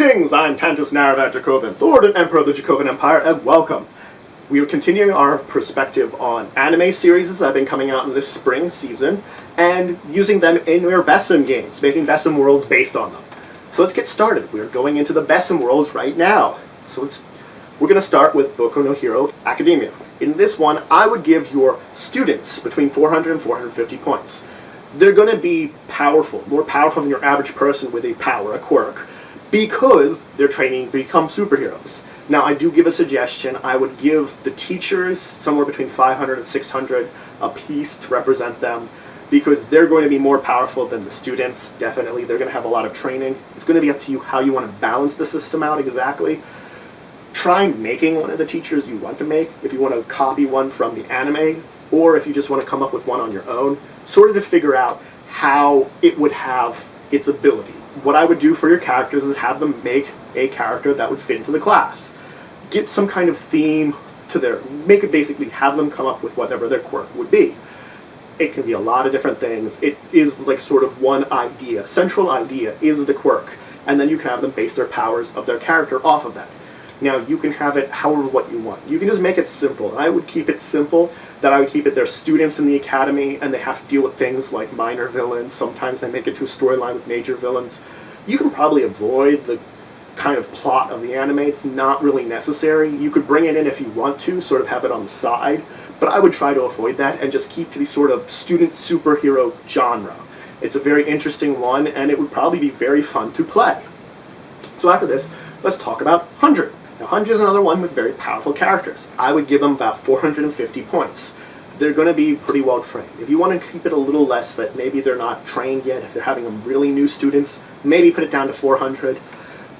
Greetings! I'm Tantus Naravat Dracovin, Lord and Emperor of the Dracovin Empire, and welcome. We are continuing our perspective on anime series that have been coming out in this spring season, and using them in your BESM games, making BESM worlds based on them. So let's get started. We're going into the BESM worlds right now. So we're going to start with Boku no Hero Academia. In this one, I would give your students between 400 and 450 points. They're going to be powerful, more powerful than your average person with a power, a quirk, because they're training to become superheroes. Now, I do give a suggestion. I would give the teachers somewhere between 500 and 600 a piece to represent them, because they're going to be more powerful than the students, definitely. They're going to have a lot of training. It's going to be up to you how you want to balance the system out exactly. Try making one of the teachers you want to make, if you want to copy one from the anime, or if you just want to come up with one on your own, sort of to figure out how it would have its ability. What I would do for your characters is have them make a character that would fit into the class. Get some kind of theme to make it basically have them come up with whatever their quirk would be. It can be a lot of different things. It is like sort of one idea. Central idea is the quirk, and then you can have them base their powers of their character off of that. Now, you can have it however what you want. You can just make it simple, and I would keep it simple, that I would keep it their students in the academy, and they have to deal with things like minor villains. Sometimes they make it to a storyline with major villains. You can probably avoid the kind of plot of the anime. It's not really necessary. You could bring it in if you want to, sort of have it on the side, but I would try to avoid that and just keep to the sort of student superhero genre. It's a very interesting one, and it would probably be very fun to play. So after this, let's talk about 100. Now, 100 is another one with very powerful characters. I would give them about 450 points. They're going to be pretty well trained. If you want to keep it a little less, that maybe they're not trained yet, if they're having them really new students, maybe put it down to 400.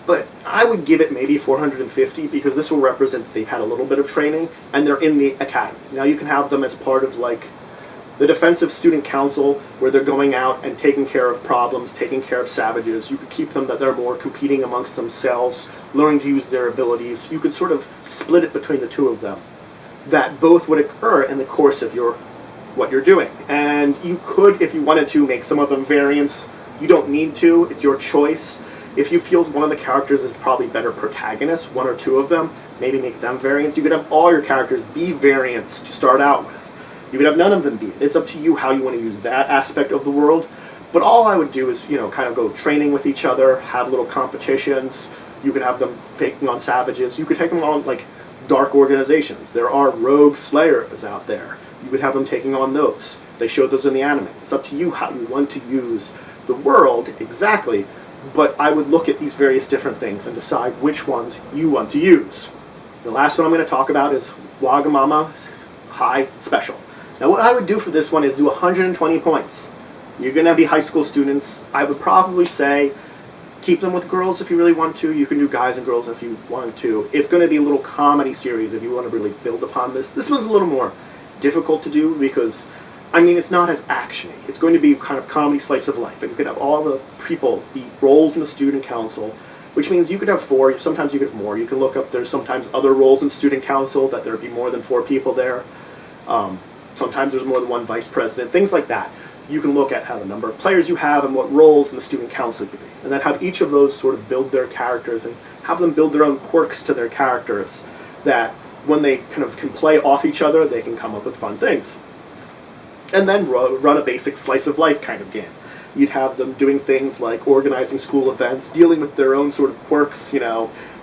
But I would give it maybe 450, because this will represent that they've had a little bit of training and they're in the academy. Now, you can have them as part of like the Defensive Student Council, where they're going out and taking care of problems, taking care of savages. You could keep them that they're more competing amongst themselves, learning to use their abilities. You could sort of split it between the two of them. That both would occur in the course of what you're doing. And you could, if you wanted to, make some of them variants. You don't need to. It's your choice. If you feel one of the characters is probably better protagonists, one or two of them, maybe make them variants. You could have all your characters be variants to start out with. You could have none of them be. It's up to you how you want to use that aspect of the world. But all I would do is, kind of go training with each other, have little competitions. You could have them taking on savages. You could take them on, like, dark organizations. There are rogue slayers out there. You could have them taking on those. They showed those in the anime. It's up to you how you want to use the world exactly. But I would look at these various different things and decide which ones you want to use. The last one I'm going to talk about is Wagamama High Special. Now, what I would do for this one is do 120 points. You're going to be high school students. I would probably say keep them with girls if you really want to. You can do guys and girls if you want to. It's going to be a little comedy series if you want to really build upon this. This one's a little more difficult to do because, it's not as actiony. It's going to be kind of comedy slice of life. And you could have all the people be roles in the student council, which means you could have 4. Sometimes you could have more. You can look up, there's sometimes other roles in student council that there would be more than 4 people there. Sometimes there's more than one vice president, things like that. You can look at how the number of players you have and what roles in the student council could be. And then have each of those sort of build their characters and have them build their own quirks to their characters that when they kind of can play off each other, they can come up with fun things. And then run a basic slice of life kind of game. You'd have them doing things like organizing school events, dealing with their own sort of quirks,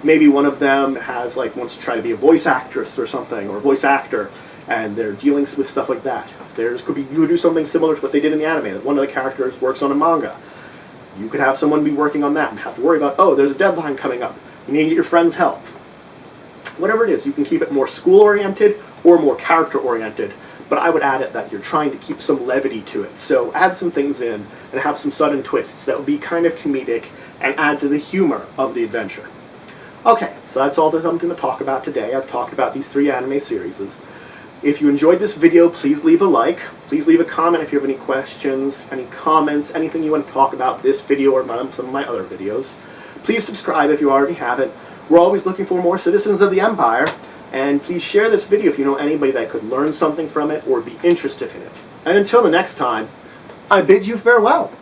Maybe one of them wants to try to be a voice actress or something, or a voice actor, and they're dealing with stuff like that. You could do something similar to what they did in the anime. That one of the characters works on a manga. You could have someone be working on that and have to worry about, oh, there's a deadline coming up. You need to get your friend's help. Whatever it is, you can keep it more school-oriented or more character-oriented, but I would add it that you're trying to keep some levity to it. So add some things in and have some sudden twists that would be kind of comedic and add to the humor of the adventure. Okay, so that's all that I'm going to talk about today. I've talked about these 3 anime series. If you enjoyed this video, please leave a like. Please leave a comment if you have any questions, any comments, anything you want to talk about this video or some of my other videos. Please subscribe if you already haven't. We're always looking for more citizens of the Empire. And please share this video if you know anybody that could learn something from it or be interested in it. And until the next time, I bid you farewell.